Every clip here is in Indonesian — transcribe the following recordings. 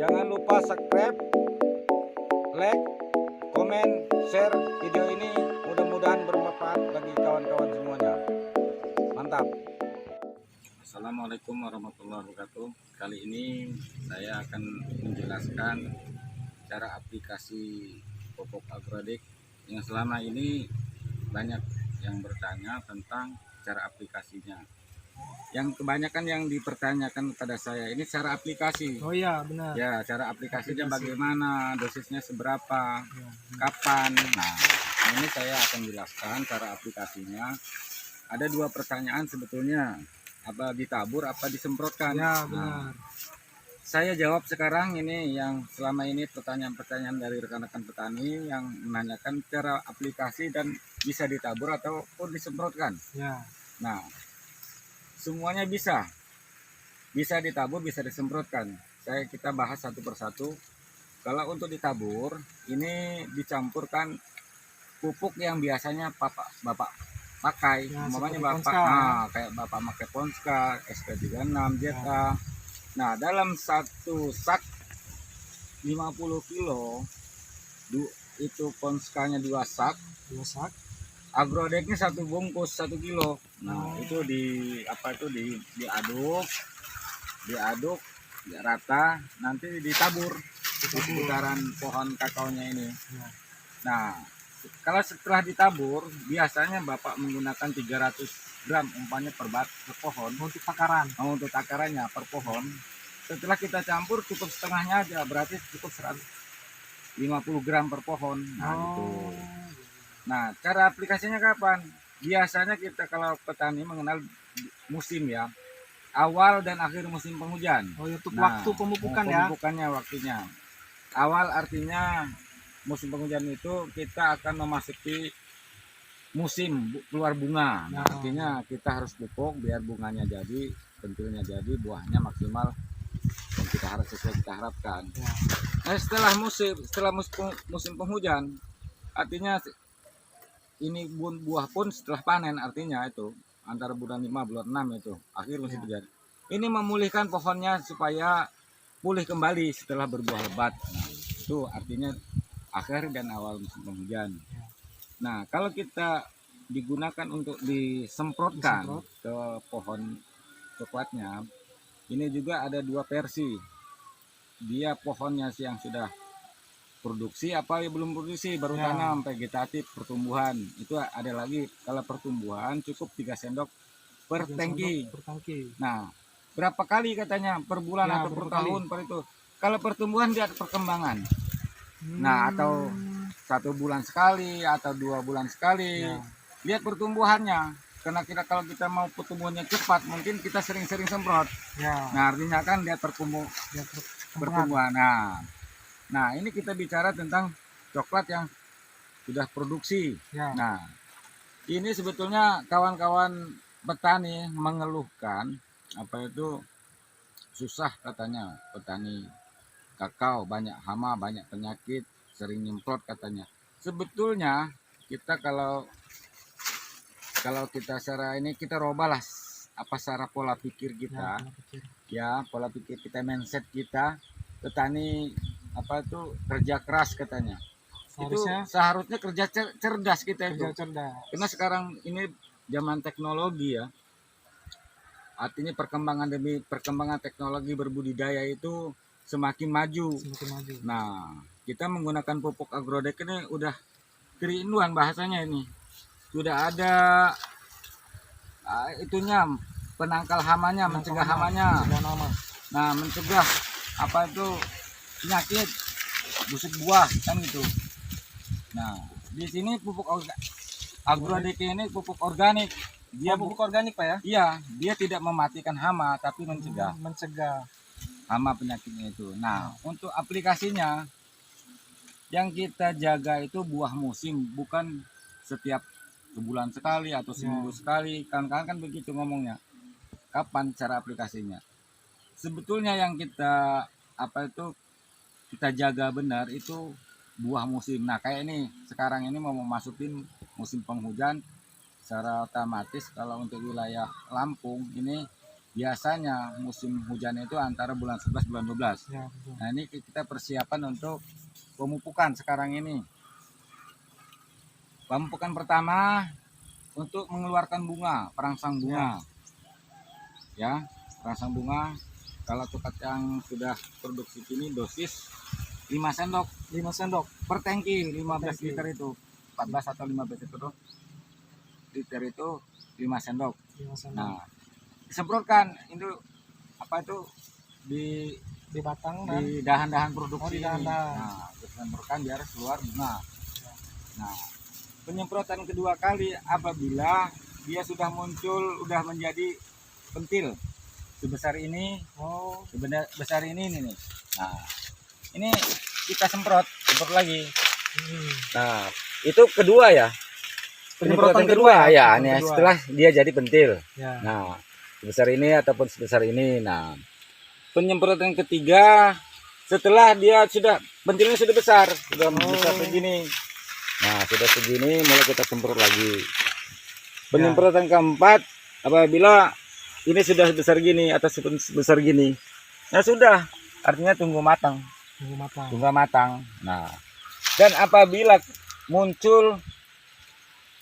Jangan lupa subscribe, like, komen, share video ini. Mudah-mudahan bermanfaat bagi kawan-kawan semuanya. Mantap. Assalamualaikum warahmatullahi wabarakatuh. Kali ini saya akan menjelaskan cara aplikasi pupuk agrodik yang selama ini banyak yang bertanya tentang cara aplikasinya. Yang kebanyakan yang dipertanyakan pada saya ini cara aplikasi. Oh iya, benar. Ya, cara aplikasinya bagaimana, dosisnya seberapa, Ya, kapan. Nah, ini saya akan jelaskan cara aplikasinya. Ada dua pertanyaan sebetulnya, apa ditabur, apa disemprotkan. ya, Nah, benar. saya jawab sekarang ini yang selama ini pertanyaan-pertanyaan dari rekan-rekan petani yang menanyakan cara aplikasi dan bisa ditabur ataupun disemprotkan. Ya, Nah, semuanya bisa ditabur, bisa disemprotkan. Kita bahas satu persatu. Kalau untuk ditabur, ini dicampurkan pupuk yang biasanya bapak pakai, ya, umpamanya seperti bapak Ponska. kayak bapak pakai Ponska, SK36, ZA. Nah, dalam satu sak 50 kilo itu Ponskanya 2 sak, Dua sak. agrodeknya 1 bungkus 1 kilo. Nah, itu diaduk rata, nanti ditabur di seputaran pohon kakaonya ini. Ya. Nah, kalau setelah ditabur, biasanya Bapak menggunakan 300 gram umpamanya per pohon Untuk takaran. untuk takarannya per pohon. Setelah kita campur cukup setengahnya aja, berarti cukup 150 gram per pohon. Nah, gitu. Nah, cara aplikasinya kapan? Biasanya kita kalau petani mengenal musim ya, awal dan akhir musim penghujan. Oh, untuk Nah, waktu pemupukan ya. pemupukannya waktunya. Awal artinya musim penghujan itu kita akan memasuki musim keluar bunga. Nah, artinya kita harus pupuk biar bunganya jadi, pentilnya jadi, buahnya maksimal yang kita harus sesuai kita harapkan. Ya. Nah, setelah musim penghujan, artinya ini buah pun setelah panen, artinya itu antara bulan 5 bulan 6 itu akhir musim hujan. Ini memulihkan pohonnya supaya pulih kembali setelah berbuah lebat. Nah, itu artinya akhir dan awal musim penghujan. Nah, kalau kita digunakan untuk disemprotkan ke pohon coklatnya, ini juga ada dua versi. Dia pohonnya yang sudah produksi apa yang belum produksi, baru tanam, vegetatif, pertumbuhan. Itu ada lagi. Kalau pertumbuhan cukup 3 sendok per tangki. Nah, berapa kali katanya per bulan atau per tahun per itu. Kalau pertumbuhan dia perkembangan. Nah, atau 1 bulan sekali atau 2 bulan sekali. Lihat pertumbuhannya. Karena kalau kita mau pertumbuhannya cepat, mungkin kita sering-sering semprot. Nah, artinya kan lihat pertumbuhan. Nah, ini kita bicara tentang coklat yang sudah produksi. Nah, ini sebetulnya kawan-kawan petani mengeluhkan apa itu susah katanya, petani kakao banyak hama, banyak penyakit, sering nyemprot katanya. Sebetulnya kita kalau kita secara ini kita robalah apa secara pola pikir kita. Ya, pola pikir kita, mindset kita, petani apa itu kerja keras katanya. Itu seharusnya kerja cerdas kita itu. Karena sekarang ini zaman teknologi ya. Artinya perkembangan demi perkembangan teknologi berbudidaya itu semakin maju. Nah, kita menggunakan pupuk agrodik ini udah 3-in-1 bahasanya ini. Sudah ada itunya, penangkal hamanya, mencegah hamanya. Nah, mencegah apa itu penyakit busuk buah kan gitu. Nah, di sini pupuk agrodik ini pupuk organik. Dia pupuk organik Pak ya? Iya, dia tidak mematikan hama tapi mencegah hama penyakitnya itu. Nah, untuk aplikasinya yang kita jaga itu buah musim, bukan setiap sebulan sekali atau seminggu sekali. Kan begitu ngomongnya. Kapan cara aplikasinya? Sebetulnya yang kita kita jaga benar itu buah musim. Nah, kayak ini sekarang ini mau memasukin musim penghujan, secara otomatis kalau untuk wilayah Lampung ini biasanya musim hujan itu antara bulan 11 bulan 12. Ya, betul. Nah, ini kita persiapan untuk pemupukan sekarang ini. Pemupukan pertama untuk mengeluarkan bunga, perangsang bunga. Ya, perangsang bunga. Kalau tukat yang sudah produksi ini dosis 5 sendok 5 sendok per tangki, 15 tangki. liter itu. 14 atau 15 liter itu 5 sendok. 5 sendok. Nah, disemprotkan itu apa itu Di batang dan di dahan-dahan produksi di dahan-dahan. ini. Nah, disemprotkan biar keluar bunga. Nah, penyemprotan kedua kali apabila dia sudah muncul, udah menjadi pentil sebesar ini, sebesar ini nih. Nah, ini kita semprot lagi. Nah, itu kedua ya. Penyemprotan kedua ya, nih setelah dia jadi pentil. Ya. Nah, sebesar ini ataupun sebesar ini. Nah, penyemprotan ketiga setelah dia sudah pentilnya sudah besar, sudah besar begini. Nah, sudah segini mulai kita semprot lagi. Penyemprotan keempat apabila ini sudah sebesar gini atau sebesar gini. Nah, sudah, artinya tunggu matang. Tunggu matang. Nah, dan apabila muncul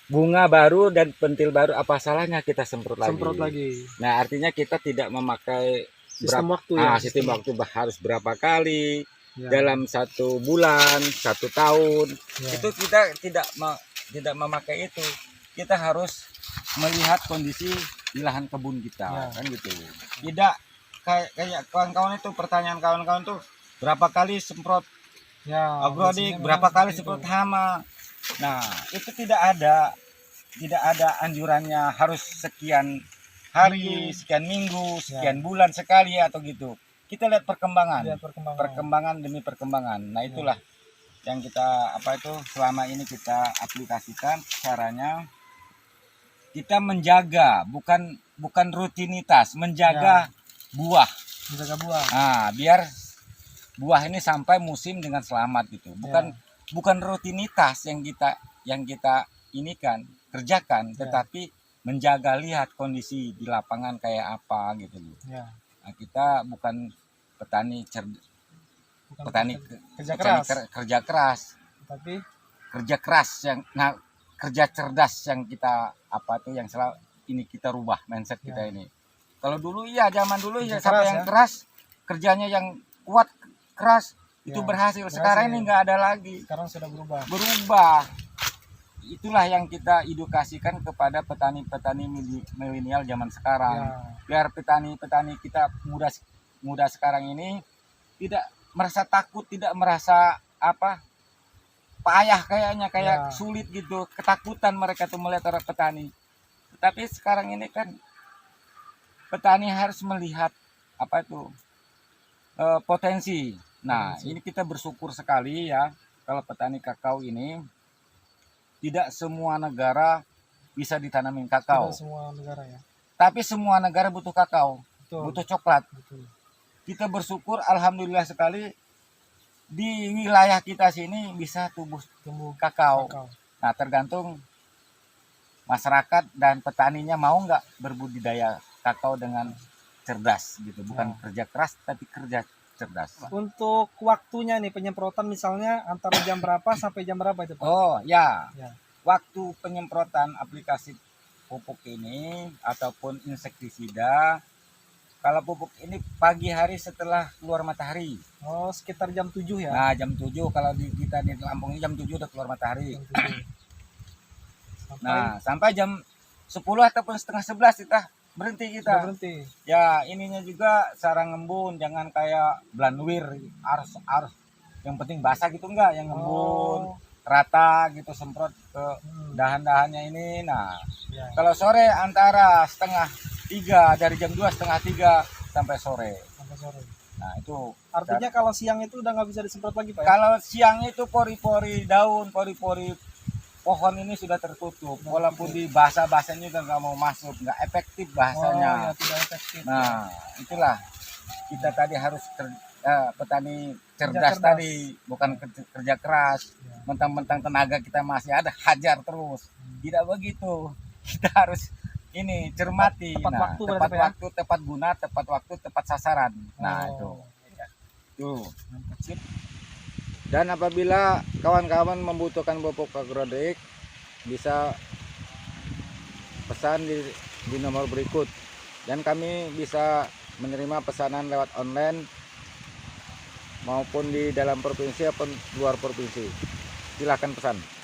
bunga baru dan pentil baru, apa salahnya kita semprot lagi. Nah, artinya kita tidak memakai sistem waktu ya. Sistem waktu harus berapa kali dalam 1 bulan, 1 tahun. Itu kita tidak memakai itu. Kita harus melihat kondisi di lahan kebun kita, kan gitu. Tidak kayak kawan-kawan itu, pertanyaan kawan-kawan tuh berapa kali semprot agrodik, berapa kali semprot hama. Nah, itu tidak ada anjurannya harus sekian hari, sekian minggu, sekian bulan sekali atau gitu. Kita lihat perkembangan demi perkembangan. Nah, itulah yang kita selama ini kita aplikasikan. Caranya kita menjaga, bukan rutinitas, menjaga buah. Nah, biar buah ini sampai musim dengan selamat gitu. Bukan rutinitas yang kita kerjakan, tetapi menjaga, lihat kondisi di lapangan kayak apa gitu loh. Nah, kita bukan petani kerja keras, tapi kerja cerdas yang kita yang selalu ini kita rubah mindset kita ini. Kalau dulu zaman dulu siapa yang keras, kerjanya yang kuat, keras, itu berhasil. Sekarang ini nggak ada lagi. Sekarang sudah berubah. Itulah yang kita edukasikan kepada petani-petani milenial zaman sekarang. Biar petani-petani kita muda sekarang ini tidak merasa takut, tidak merasa payah kayak sulit gitu, ketakutan mereka tuh melihat orang petani. Tapi sekarang ini kan petani harus melihat potensi. Nah, ini kita bersyukur sekali ya kalau petani kakao ini tidak semua negara bisa ditanamin kakao. Tidak semua negara ya. Tapi semua negara butuh kakao, butuh coklat. Kita bersyukur, alhamdulillah sekali di wilayah kita sini bisa tumbuh kakao. Nah, tergantung masyarakat dan petaninya mau nggak berbudidaya kakao dengan cerdas gitu, bukan kerja keras tapi kerja cerdas. Untuk waktunya nih penyemprotan misalnya antara jam berapa sampai jam berapa itu, Pak? Waktu penyemprotan aplikasi pupuk ini ataupun insektisida, kalau pupuk ini pagi hari setelah keluar matahari. Sekitar jam 7 ya. Nah, jam 7 kalau kita di Lampung ini jam 7 udah keluar matahari. Sampai jam 10 ataupun setengah 11 kita berhenti. Ya, ininya juga sarang ngembun, jangan kayak blanwir harus yang penting basah gitu, enggak, yang ngembun rata gitu, semprot ke dahan-dahannya ini. Nah, kalau sore antara setengah 3, dari jam 2 setengah 3 sampai sore. Nah, itu artinya kalau siang itu udah nggak bisa disemprot lagi, Pak? Kalau siang itu pori-pori daun, pori-pori pohon ini sudah tertutup, walaupun di bahasa-bahasanya juga nggak mau masuk, nggak efektif bahasanya. Tidak efektif. Nah, itulah kita tadi harus petani cerdas tadi, bukan kerja keras. Mentang-mentang tenaga kita masih ada, hajar terus. Tidak begitu. Kita harus ini cermati. Tepat Nah, waktu tepat berarti, Pak, ya? waktu, tepat guna, tepat waktu, tepat sasaran. Nah, itu. Oh, Tuh. mantap. Sip. Dan apabila kawan-kawan membutuhkan pupuk agrodik, bisa pesan di nomor berikut. Dan kami bisa menerima pesanan lewat online maupun di dalam provinsi maupun luar provinsi. Silahkan pesan.